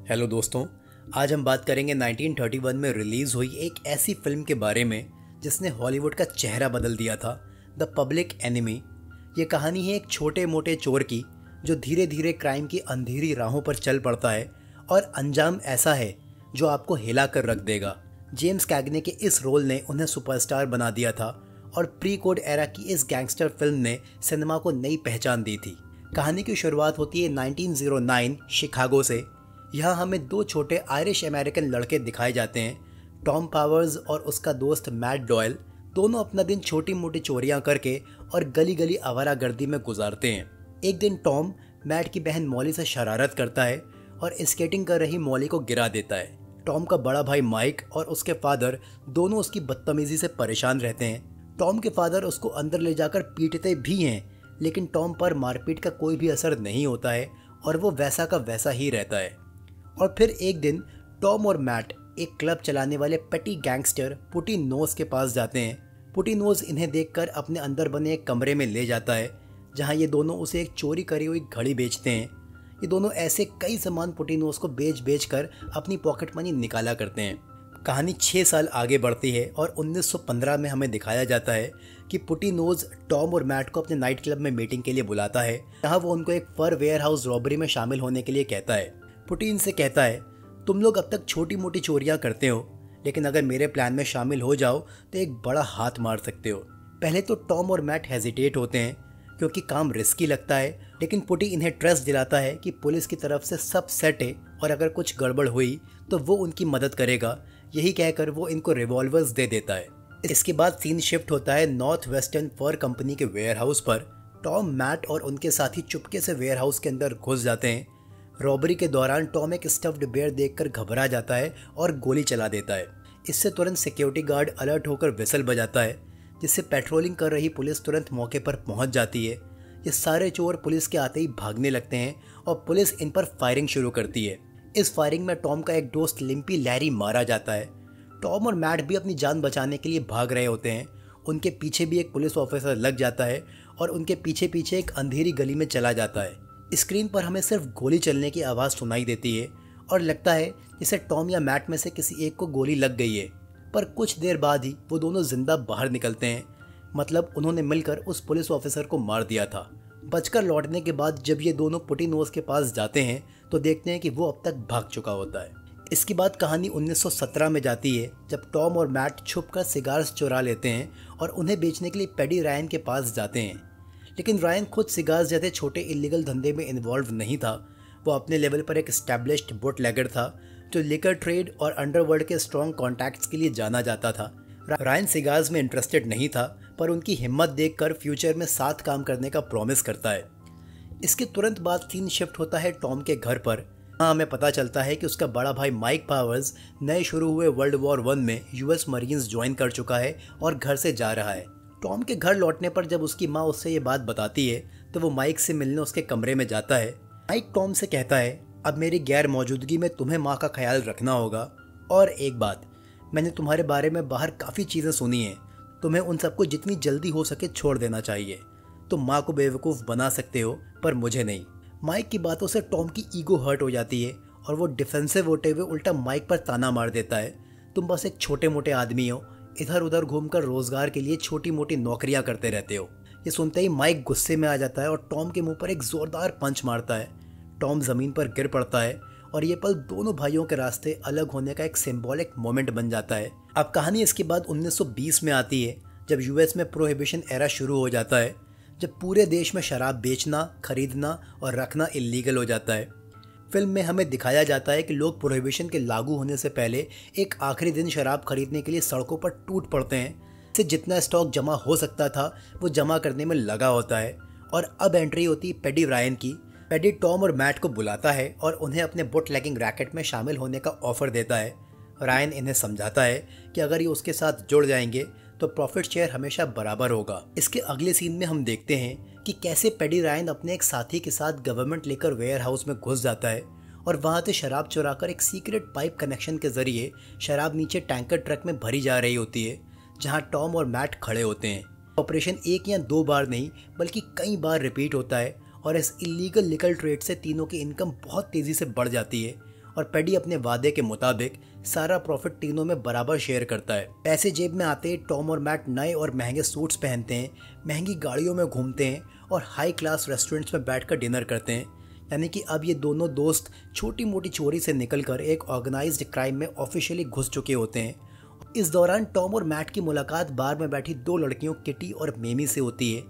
Hello दोस्तों, आज हम बात करेंगे 1931 में रिलीज़ हुई एक ऐसी फिल्म के बारे में जिसने हॉलीवुड का चेहरा बदल दिया था, द पब्लिक एनिमी। ये कहानी है एक छोटे मोटे चोर की जो धीरे धीरे क्राइम की अंधेरी राहों पर चल पड़ता है और अंजाम ऐसा है जो आपको हिला कर रख देगा। जेम्स कैग्ने के इस रोल ने उन्हें सुपरस्टार बना दिया था और प्री कोड एरा की इस गैंगस्टर फिल्म ने सिनेमा को नई पहचान दी थी। कहानी की शुरुआत होती है 1909 शिकागो से। यहाँ हमें दो छोटे आयरिश अमेरिकन लड़के दिखाए जाते हैं, टॉम पावर्स और उसका दोस्त मैट डॉयल। दोनों अपना दिन छोटी मोटी चोरियां करके और गली गली आवारागर्दी में गुजारते हैं। एक दिन टॉम मैट की बहन मॉली से शरारत करता है और स्केटिंग कर रही मॉली को गिरा देता है। टॉम का बड़ा भाई माइक और उसके फादर दोनों उसकी बदतमीजी से परेशान रहते हैं। टॉम के फादर उसको अंदर ले जाकर पीटते भी हैं, लेकिन टॉम पर मारपीट का कोई भी असर नहीं होता है और वो वैसा का वैसा ही रहता है। और फिर एक दिन टॉम और मैट एक क्लब चलाने वाले पेटी गैंगस्टर पुटी नोज के पास जाते हैं। पुटी नोज इन्हें देखकर अपने अंदर बने एक कमरे में ले जाता है जहां ये दोनों उसे एक चोरी करी हुई घड़ी बेचते हैं। ये दोनों ऐसे कई सामान पुटी नोज को बेच कर अपनी पॉकेट मनी निकाला करते हैं। कहानी 6 साल आगे बढ़ती है और 1915 में हमें दिखाया जाता है कि पुटी नोज टॉम और मैट को अपने नाइट क्लब में मीटिंग के लिए बुलाता है, जहाँ वो उनको एक फर वेयर हाउस रॉबरी में शामिल होने के लिए कहता है। पुटी इनसे कहता है, तुम लोग अब तक छोटी मोटी चोरियां करते हो, लेकिन अगर मेरे प्लान में शामिल हो जाओ तो एक बड़ा हाथ मार सकते हो। पहले तो टॉम और मैट हेजिटेट होते हैं क्योंकि काम रिस्की लगता है, लेकिन पुटी इन्हें ट्रस्ट दिलाता है कि पुलिस की तरफ से सब सेट है और अगर कुछ गड़बड़ हुई तो वो उनकी मदद करेगा। यही कहकर वो इनको रिवॉल्वर्स दे देता है। इसके बाद सीन शिफ्ट होता है नॉर्थ वेस्टर्न फर कंपनी के वेयर हाउस पर। टॉम, मैट और उनके साथी चुपके से वेयर हाउस के अंदर घुस जाते हैं। रॉबरी के दौरान टॉम एक स्टफ्ड बेयर देखकर घबरा जाता है और गोली चला देता है। इससे तुरंत सिक्योरिटी गार्ड अलर्ट होकर विसल बजाता है, जिससे पेट्रोलिंग कर रही पुलिस तुरंत मौके पर पहुंच जाती है। ये सारे चोर पुलिस के आते ही भागने लगते हैं और पुलिस इन पर फायरिंग शुरू करती है। इस फायरिंग में टॉम का एक दोस्त लिम्पी लैरी मारा जाता है। टॉम और मैट भी अपनी जान बचाने के लिए भाग रहे होते हैं। उनके पीछे भी एक पुलिस ऑफिसर लग जाता है और उनके पीछे पीछे एक अंधेरी गली में चला जाता है। स्क्रीन पर हमें सिर्फ गोली चलने की आवाज़ सुनाई देती है और लगता है जैसे टॉम या मैट में से किसी एक को गोली लग गई है। पर कुछ देर बाद ही वो दोनों जिंदा बाहर निकलते हैं, मतलब उन्होंने मिलकर उस पुलिस ऑफिसर को मार दिया था। बचकर लौटने के बाद जब ये दोनों पुटी नोज के पास जाते हैं तो देखते हैं कि वो अब तक भाग चुका होता है। इसके बाद कहानी 1917 में जाती है, जब टॉम और मैट छुपकर सिगार्स चुरा लेते हैं और उन्हें बेचने के लिए पेडी रायन के पास जाते हैं। लेकिन रायन खुद सिगार्स जैसे छोटे इलीगल धंधे में इन्वॉल्व नहीं था। वो अपने लेवल पर एक एस्टैब्लिश्ड बुटलेगर था जो लिकर ट्रेड और अंडरवर्ल्ड के स्ट्रॉन्ग कॉन्टैक्ट्स के लिए जाना जाता था। रायन सिगार्स में इंटरेस्टेड नहीं था, पर उनकी हिम्मत देखकर फ्यूचर में साथ काम करने का प्रॉमिस करता है। इसके तुरंत बाद सीन शिफ्ट होता है टॉम के घर पर। हाँ, हमें पता चलता है कि उसका बड़ा भाई माइक पावर्स नए शुरू हुए वर्ल्ड वॉर 1 में यूएस मरीन्स ज्वाइन कर चुका है और घर से जा रहा है। टॉम के घर लौटने पर जब उसकी माँ उससे ये बात बताती है तो वो माइक से मिलने उसके कमरे में जाता है। माइक टॉम से कहता है, अब मेरी गैर मौजूदगी में तुम्हें माँ का ख्याल रखना होगा। और एक बात, मैंने तुम्हारे बारे में बाहर काफ़ी चीज़ें सुनी हैं, तुम्हें उन सबको जितनी जल्दी हो सके छोड़ देना चाहिए। तुम माँ को बेवकूफ़ बना सकते हो पर मुझे नहीं। माइक की बातों से टॉम की ईगो हर्ट हो जाती है और वो डिफेंसिव होते हुए उल्टा माइक पर ताना मार देता है, तुम बस एक छोटे मोटे आदमी हो, इधर उधर घूमकर रोजगार के लिए छोटी मोटी नौकरियां करते रहते हो। ये सुनते ही माइक गुस्से में आ जाता है और टॉम के मुंह पर एक जोरदार पंच मारता है। टॉम जमीन पर गिर पड़ता है और ये पल दोनों भाइयों के रास्ते अलग होने का एक सिंबॉलिक मोमेंट बन जाता है। अब कहानी इसके बाद 1920 में आती है, जब यूएस में प्रोहिबिशन एरा शुरू हो जाता है, जब पूरे देश में शराब बेचना, खरीदना और रखना इलीगल हो जाता है। फिल्म में हमें दिखाया जाता है कि लोग प्रोहिबिशन के लागू होने से पहले एक आखिरी दिन शराब खरीदने के लिए सड़कों पर टूट पड़ते हैं। इससे जितना स्टॉक जमा हो सकता था वो जमा करने में लगा होता है। और अब एंट्री होती है पेडी रायन की। पेडी टॉम और मैट को बुलाता है और उन्हें अपने बुटलेगिंग रैकेट में शामिल होने का ऑफर देता है। रायन इन्हें समझाता है कि अगर ये उसके साथ जुड़ जाएंगे तो प्रॉफिट शेयर हमेशा बराबर होगा। इसके अगले सीन में हम देखते हैं कि कैसे पेडी रायन अपने एक साथी के साथ गवर्नमेंट लेकर वेयर हाउस में घुस जाता है और वहां से शराब चुराकर एक सीक्रेट पाइप कनेक्शन के जरिए शराब नीचे टैंकर ट्रक में भरी जा रही होती है, जहां टॉम और मैट खड़े होते हैं। ऑपरेशन एक या दो बार नहीं बल्कि कई बार रिपीट होता है और इस इलीगल लिकर ट्रेड से तीनों की इनकम बहुत तेजी से बढ़ जाती है और पेडी अपने वादे के मुताबिक सारा प्रॉफिट तीनों में बराबर शेयर करता है। पैसे जेब में आते ही टॉम और मैट नए और महंगे सूट्स पहनते हैं, महंगी गाड़ियों में घूमते हैं और हाई क्लास रेस्टोरेंट्स में बैठकर डिनर करते हैं। यानी कि अब ये दोनों दोस्त छोटी मोटी चोरी से निकलकर एक ऑर्गेनाइज्ड क्राइम में ऑफिशियली घुस चुके होते हैं। इस दौरान टॉम और मैट की मुलाकात बार में बैठी दो लड़कियों किटी और मेमी से होती है।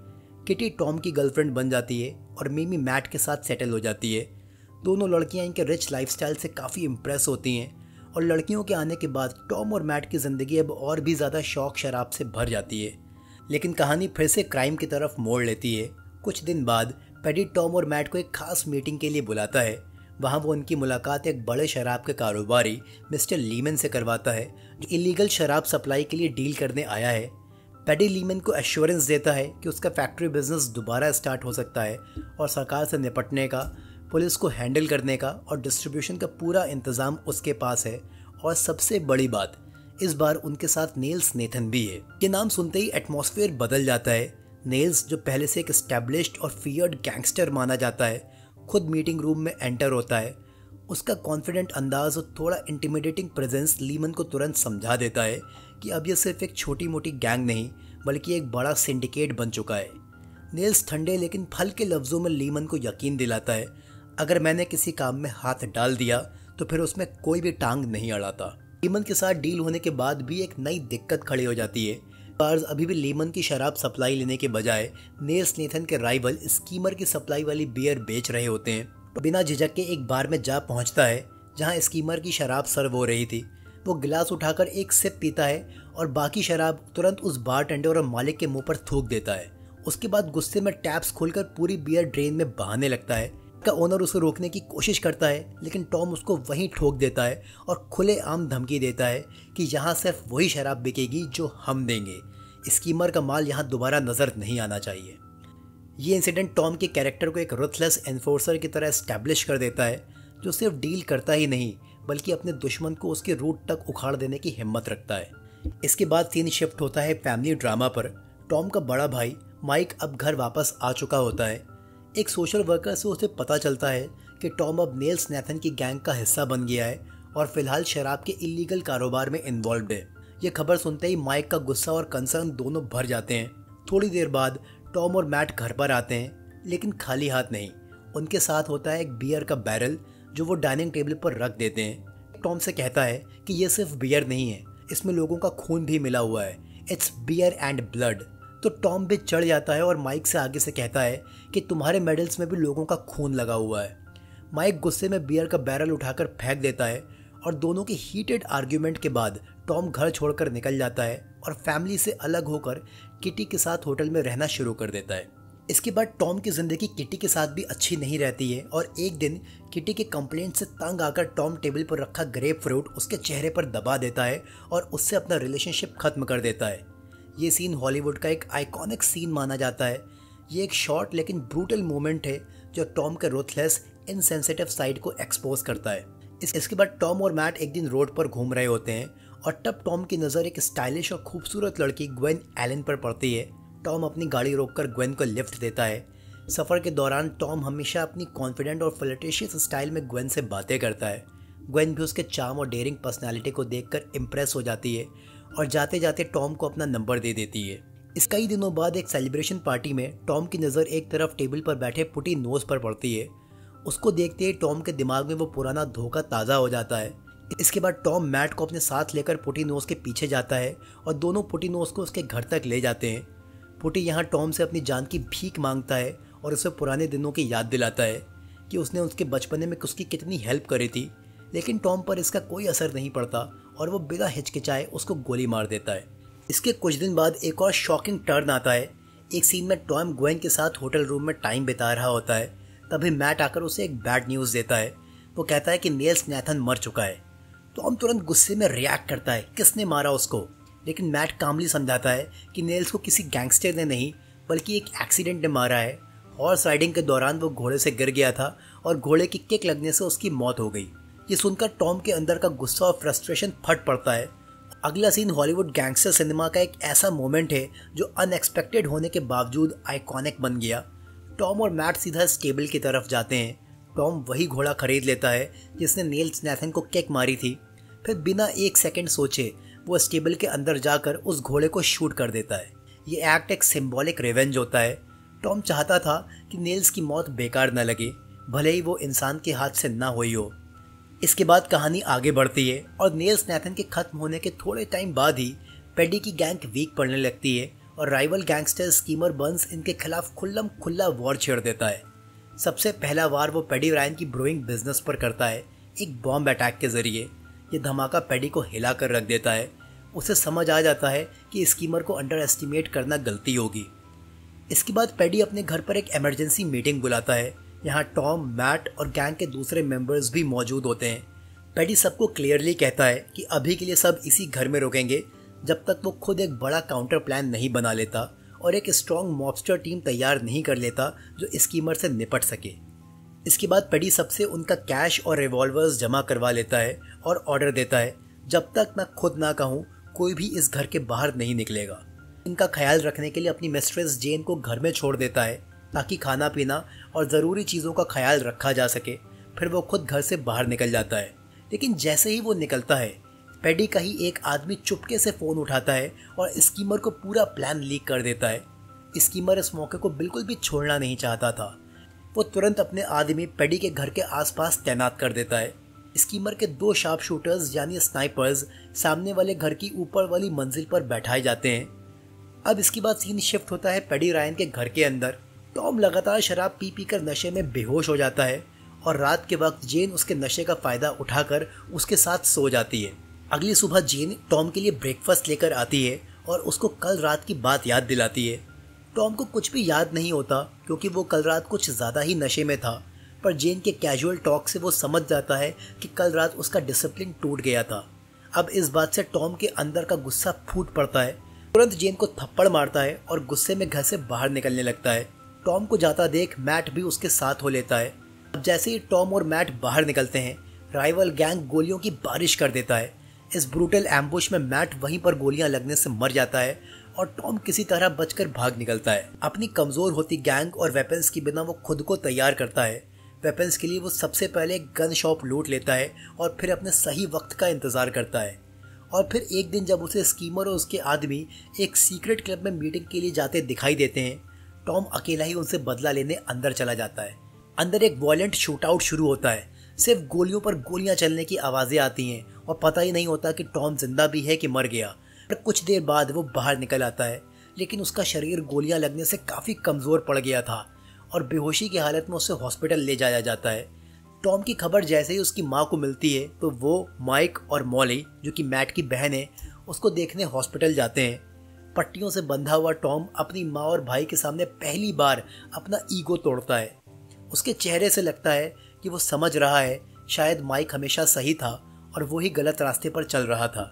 किटी टॉम की गर्लफ्रेंड बन जाती है और मेमी मैट के साथ सेटल हो जाती है। दोनों लड़कियां इनके रिच लाइफस्टाइल से काफ़ी इम्प्रेस होती हैं और लड़कियों के आने के बाद टॉम और मैट की ज़िंदगी अब और भी ज़्यादा शौक शराब से भर जाती है। लेकिन कहानी फिर से क्राइम की तरफ मोड़ लेती है। कुछ दिन बाद पेडी टॉम और मैट को एक खास मीटिंग के लिए बुलाता है। वहाँ वो उनकी मुलाकात एक बड़े शराब के कारोबारी मिस्टर लीमन से करवाता है, जो इलीगल शराब सप्लाई के लिए डील करने आया है। पेडी लीमन को एश्योरेंस देता है कि उसका फैक्ट्री बिजनेस दोबारा स्टार्ट हो सकता है और सरकार से निपटने का, पुलिस को हैंडल करने का और डिस्ट्रीब्यूशन का पूरा इंतज़ाम उसके पास है। और सबसे बड़ी बात, इस बार उनके साथ नेल्स नेथन भी है। ये नाम सुनते ही एटमॉस्फेयर बदल जाता है। नेल्स, जो पहले से एक एस्टैब्लिश्ड और फियर्ड गैंगस्टर माना जाता है, खुद मीटिंग रूम में एंटर होता है। उसका कॉन्फिडेंट अंदाज और थोड़ा इंटिमिडेटिंग प्रेजेंस लीमन को तुरंत समझा देता है कि अब यह सिर्फ एक छोटी मोटी गैंग नहीं बल्कि एक बड़ा सिंडिकेट बन चुका है। नेल्स ठंडे लेकिन हल्के लफ्ज़ों में लीमन को यकीन दिलाता है, अगर मैंने किसी काम में हाथ डाल दिया तो फिर उसमें कोई भी टांग नहीं अड़ाता। लीमन के साथ डील होने के बाद भी एक नई दिक्कत खड़ी हो जाती है। बार्स अभी भी लीमन की शराब सप्लाई लेने के बजाय नेल्स नेथन के राइवल स्कीमर की सप्लाई वाली बियर बेच रहे होते हैं। बिना झिझक के एक बार में जा पहुंचता है जहां स्कीमर की शराब सर्व हो रही थी। वो गिलास उठाकर एक सिप पीता है और बाकी शराब तुरंत उस बारटेंडर और मालिक के मुंह पर थूक देता है। उसके बाद गुस्से में टैप्स खोलकर पूरी बियर ड्रेन में बहाने लगता है। का ओनर उसे रोकने की कोशिश करता है, लेकिन टॉम उसको वहीं ठोक देता है और खुलेआम धमकी देता है कि यहाँ सिर्फ वही शराब बिकेगी जो हम देंगे। स्कीमर का माल यहाँ दोबारा नज़र नहीं आना चाहिए। ये इंसिडेंट टॉम के कैरेक्टर को एक रुथलेस एनफोर्सर की तरह एस्टैब्लिश कर देता है, जो सिर्फ डील करता ही नहीं बल्कि अपने दुश्मन को उसके रूट तक उखाड़ देने की हिम्मत रखता है। इसके बाद सीन शिफ्ट होता है फैमिली ड्रामा पर। टॉम का बड़ा भाई माइक अब घर वापस आ चुका होता है। एक सोशल वर्कर से उसे पता चलता है कि टॉम अब नेल्स नेथन की गैंग का हिस्सा बन गया है और फिलहाल शराब के इलीगल कारोबार में इन्वॉल्व्ड है। यह खबर सुनते ही माइक का गुस्सा और कंसर्न दोनों भर जाते हैं। थोड़ी देर बाद टॉम और मैट घर पर आते हैं, लेकिन खाली हाथ नहीं। उनके साथ होता है एक बियर का बैरल जो वो डाइनिंग टेबल पर रख देते हैं। टॉम से कहता है कि यह सिर्फ बियर नहीं है, इसमें लोगों का खून भी मिला हुआ है। It's beer and blood. तो टॉम भी चढ़ जाता है और माइक से आगे से कहता है कि तुम्हारे मेडल्स में भी लोगों का खून लगा हुआ है। माइक गुस्से में बियर का बैरल उठाकर फेंक देता है और दोनों के हीटेड आर्ग्यूमेंट के बाद टॉम घर छोड़कर निकल जाता है और फैमिली से अलग होकर किटी के साथ होटल में रहना शुरू कर देता है। इसके बाद टॉम की ज़िंदगी किटी के साथ भी अच्छी नहीं रहती है और एक दिन किटी के कंप्लेंट से तंग आकर टॉम टेबल पर रखा ग्रेप फ्रूट उसके चेहरे पर दबा देता है और उससे अपना रिलेशनशिप खत्म कर देता है। ये सीन हॉलीवुड का एक आइकॉनिक सीन माना जाता है। ये एक शॉर्ट लेकिन ब्रूटल मोमेंट है जो टॉम के रूथलेस इनसेंसिटिव साइड को एक्सपोज करता है। इसके बाद टॉम और मैट एक दिन रोड पर घूम रहे होते हैं और तब टॉम की नज़र एक स्टाइलिश और खूबसूरत लड़की ग्वेन एलन पर पड़ती है। टॉम अपनी गाड़ी रोककर ग्वेन को लिफ्ट देता है। सफ़र के दौरान टॉम हमेशा अपनी कॉन्फिडेंट और फ्लर्टिशियस स्टाइल में ग्वेन से बातें करता है। ग्वेन भी उसके चार्म और डेयरिंग पर्सनैलिटी को देखकर इम्प्रेस हो जाती है और जाते जाते टॉम को अपना नंबर दे देती है। इस कई दिनों बाद एक सेलिब्रेशन पार्टी में टॉम की नज़र एक तरफ टेबल पर बैठे पुटी नोज पर पड़ती है। उसको देखते ही टॉम के दिमाग में वो पुराना धोखा ताज़ा हो जाता है। इसके बाद टॉम मैट को अपने साथ लेकर पुटी नोज के पीछे जाता है और दोनों पुटी नोज को उसके घर तक ले जाते हैं। पुटी यहाँ टॉम से अपनी जान की भीख मांगता है और उसे पुराने दिनों की याद दिलाता है कि उसने उसके बचपने में उसकी कितनी हेल्प करी थी, लेकिन टॉम पर इसका कोई असर नहीं पड़ता और वो बिना हिचकिचाए उसको गोली मार देता है। इसके कुछ दिन बाद एक और शॉकिंग टर्न आता है। एक सीन में टॉम ग्वेन के साथ होटल रूम में टाइम बिता रहा होता है, तभी मैट आकर उसे एक बैड न्यूज़ देता है। वो कहता है कि नेल्स नेथन मर चुका है। टॉम तुरंत गुस्से में रिएक्ट करता है, किसने मारा उसको, लेकिन मैट कामली समझाता है कि नेल्स को किसी गैंगस्टर ने नहीं बल्कि एक एक्सीडेंट ने मारा है। हॉर्स राइडिंग के दौरान वो घोड़े से गिर गया था और घोड़े की किक लगने से उसकी मौत हो गई। ये सुनकर टॉम के अंदर का गुस्सा और फ्रस्ट्रेशन फट पड़ता है। अगला सीन हॉलीवुड गैंगस्टर सिनेमा का एक ऐसा मोमेंट है जो अनएक्सपेक्टेड होने के बावजूद आइकॉनिक बन गया। टॉम और मैट सीधा स्टेबल की तरफ जाते हैं। टॉम वही घोड़ा खरीद लेता है जिसने नील्स नैथन को किक मारी थी। फिर बिना एक सेकंड सोचे वो स्टेबल के अंदर जाकर उस घोड़े को शूट कर देता है। ये एक्ट एक सिंबॉलिक रिवेंज होता है। टॉम चाहता था कि नील्स की मौत बेकार न लगे, भले ही वो इंसान के हाथ से ना हुई हो। इसके बाद कहानी आगे बढ़ती है और नील्स नैथन के खत्म होने के थोड़े टाइम बाद ही पेडी की गैंग वीक पड़ने लगती है और राइवल गैंगस्टर स्कीमर बर्न्स इनके खिलाफ खुल्लम खुल्ला वॉर छेड़ देता है। सबसे पहला वार वो पेडी रायन की ब्रूइंग बिजनेस पर करता है एक बॉम्ब अटैक के जरिए। ये धमाका पेडी को हिला कर रख देता है। उसे समझ आ जाता है कि स्कीमर को अंडर एस्टिमेट करना गलती होगी। इसके बाद पेडी अपने घर पर एक इमरजेंसी मीटिंग बुलाता है। यहाँ टॉम, मैट और गैंग के दूसरे मेंबर्स भी मौजूद होते हैं। पेडी सबको क्लियरली कहता है कि अभी के लिए सब इसी घर में रुकेंगे जब तक वो खुद एक बड़ा काउंटर प्लान नहीं बना लेता और एक स्ट्रॉन्ग मॉबस्टर टीम तैयार नहीं कर लेता जो स्कीमर से निपट सके। इसके बाद पेडी सबसे उनका कैश और रिवॉल्वर्स जमा करवा लेता है और ऑर्डर देता है, जब तक मैं खुद ना कहूँ कोई भी इस घर के बाहर नहीं निकलेगा। इनका ख्याल रखने के लिए अपनी मिस्ट्रेस जेन को घर में छोड़ देता है ताकि खाना पीना और ज़रूरी चीज़ों का ख्याल रखा जा सके। फिर वो खुद घर से बाहर निकल जाता है। लेकिन जैसे ही वो निकलता है, पेडी का ही एक आदमी चुपके से फ़ोन उठाता है और स्कीमर को पूरा प्लान लीक कर देता है। स्कीमर इस मौके को बिल्कुल भी छोड़ना नहीं चाहता था। वो तुरंत अपने आदमी पेडी के घर के आसपास तैनात कर देता है। स्कीमर के 2 शार्प शूटर्स यानी स्नाइपर्स सामने वाले घर की ऊपर वाली मंजिल पर बैठाए जाते हैं। अब इसके बाद सीन शिफ्ट होता है पेडी रायन के घर के अंदर। टॉम लगातार शराब पी कर नशे में बेहोश हो जाता है और रात के वक्त जेन उसके नशे का फ़ायदा उठाकर उसके साथ सो जाती है। अगली सुबह जेन टॉम के लिए ब्रेकफास्ट लेकर आती है और उसको कल रात की बात याद दिलाती है। टॉम को कुछ भी याद नहीं होता क्योंकि वो कल रात कुछ ज़्यादा ही नशे में था, पर जेन के कैजुअल टॉक से वो समझ जाता है कि कल रात उसका डिसिप्लिन टूट गया था। अब इस बात से टॉम के अंदर का गुस्सा फूट पड़ता है। तुरंत जेन को थप्पड़ मारता है और गुस्से में घर से बाहर निकलने लगता है। टॉम को जाता देख मैट भी उसके साथ हो लेता है। अब जैसे ही टॉम और मैट बाहर निकलते हैं, राइवल गैंग गोलियों की बारिश कर देता है। इस ब्रूटल एम्बुश में मैट वहीं पर गोलियां लगने से मर जाता है और टॉम किसी तरह बचकर भाग निकलता है। अपनी कमज़ोर होती गैंग और वेपन्स की बिना वो खुद को तैयार करता है। वेपन्स के लिए वो सबसे पहले एक गन शॉप लूट लेता है और फिर अपने सही वक्त का इंतज़ार करता है। और फिर एक दिन जब उसे स्कीमर और उसके आदमी एक सीक्रेट क्लब में मीटिंग के लिए जाते दिखाई देते हैं, टॉम अकेला ही उनसे बदला लेने अंदर चला जाता है। अंदर एक वॉयलेंट शूटआउट शुरू होता है। सिर्फ गोलियों पर गोलियां चलने की आवाज़ें आती हैं और पता ही नहीं होता कि टॉम जिंदा भी है कि मर गया। पर कुछ देर बाद वो बाहर निकल आता है, लेकिन उसका शरीर गोलियां लगने से काफ़ी कमज़ोर पड़ गया था और बेहोशी की हालत में उसे हॉस्पिटल ले जाया जाता है। टॉम की खबर जैसे ही उसकी माँ को मिलती है तो वो, माइक और मॉली, जो कि मैट की बहन है, उसको देखने हॉस्पिटल जाते हैं। पट्टियों से बंधा हुआ टॉम अपनी माँ और भाई के सामने पहली बार अपना ईगो तोड़ता है। उसके चेहरे से लगता है कि वो समझ रहा है शायद माइक हमेशा सही था और वो ही गलत रास्ते पर चल रहा था।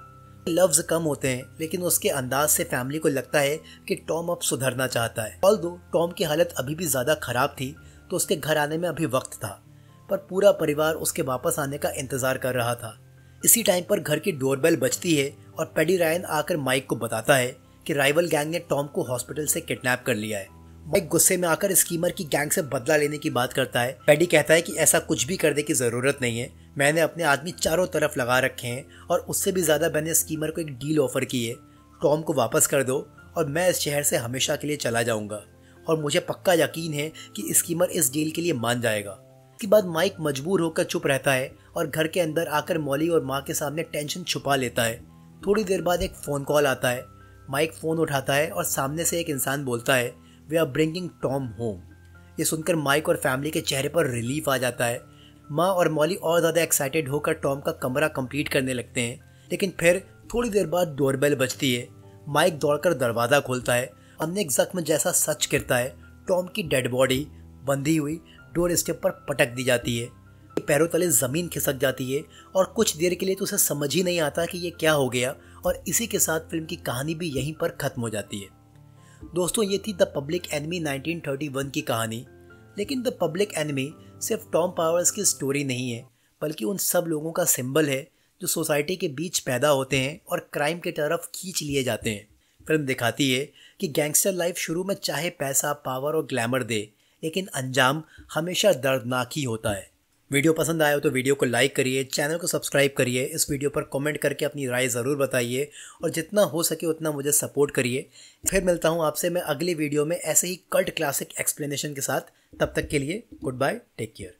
लफ्ज़ कम होते हैं, लेकिन उसके अंदाज से फैमिली को लगता है कि टॉम अब सुधरना चाहता है। ऑल्दो टॉम की हालत अभी भी ज़्यादा ख़राब थी तो उसके घर आने में अभी वक्त था, पर पूरा परिवार उसके वापस आने का इंतज़ार कर रहा था। इसी टाइम पर घर की डोरबेल बजती है और पेडी रायन आकर माइक को बताता है कि राइवल गैंग ने टॉम को हॉस्पिटल से किडनैप कर लिया है। माइक गुस्से में आकर स्कीमर की गैंग से बदला लेने की बात करता है। पेडी कहता है कि ऐसा कुछ भी करने की ज़रूरत नहीं है, मैंने अपने आदमी चारों तरफ लगा रखे हैं और उससे भी ज़्यादा मैंने स्कीमर को एक डील ऑफर की है। टॉम को वापस कर दो और मैं इस शहर से हमेशा के लिए चला जाऊंगा और मुझे पक्का यकीन है कि स्कीमर इस डील के लिए मान जाएगा। इसके बाद माइक मजबूर होकर चुप रहता है और घर के अंदर आकर मॉली और माँ के सामने टेंशन छुपा लेता है। थोड़ी देर बाद एक फ़ोन कॉल आता है। माइक फ़ोन उठाता है और सामने से एक इंसान बोलता है, we are bringing Tom home. ये सुनकर माइक और फैमिली के चेहरे पर रिलीफ आ जाता है। माँ और मॉली और ज़्यादा एक्साइटेड होकर टॉम का कमरा कंप्लीट करने लगते हैं, लेकिन फिर थोड़ी देर बाद डोरबेल बजती है। माइक दौड़कर दरवाज़ा खोलता है। अनेक जख्म जैसा सच गिरता है। टॉम की डेड बॉडी बंधी हुई डोर स्टेप पर पटक दी जाती है। पैरों तले ज़मीन खिसक जाती है और कुछ देर के लिए तो उसे समझ ही नहीं आता कि ये क्या हो गया, और इसी के साथ फिल्म की कहानी भी यहीं पर ख़त्म हो जाती है। दोस्तों, ये थी द पब्लिक एनिमी 1931 की कहानी। लेकिन द पब्लिक एनिमी सिर्फ टॉम पावर्स की स्टोरी नहीं है, बल्कि उन सब लोगों का सिंबल है जो सोसाइटी के बीच पैदा होते हैं और क्राइम की तरफ खींच लिए जाते हैं। फिल्म दिखाती है कि गैंगस्टर लाइफ शुरू में चाहे पैसा, पावर और ग्लैमर दे, लेकिन अंजाम हमेशा दर्दनाक ही होता है। वीडियो पसंद आया हो तो वीडियो को लाइक करिए, चैनल को सब्सक्राइब करिए, इस वीडियो पर कमेंट करके अपनी राय ज़रूर बताइए और जितना हो सके उतना मुझे सपोर्ट करिए। फिर मिलता हूँ आपसे मैं अगली वीडियो में ऐसे ही कल्ट क्लासिक एक्सप्लेनेशन के साथ। तब तक के लिए गुड बाय, टेक केयर।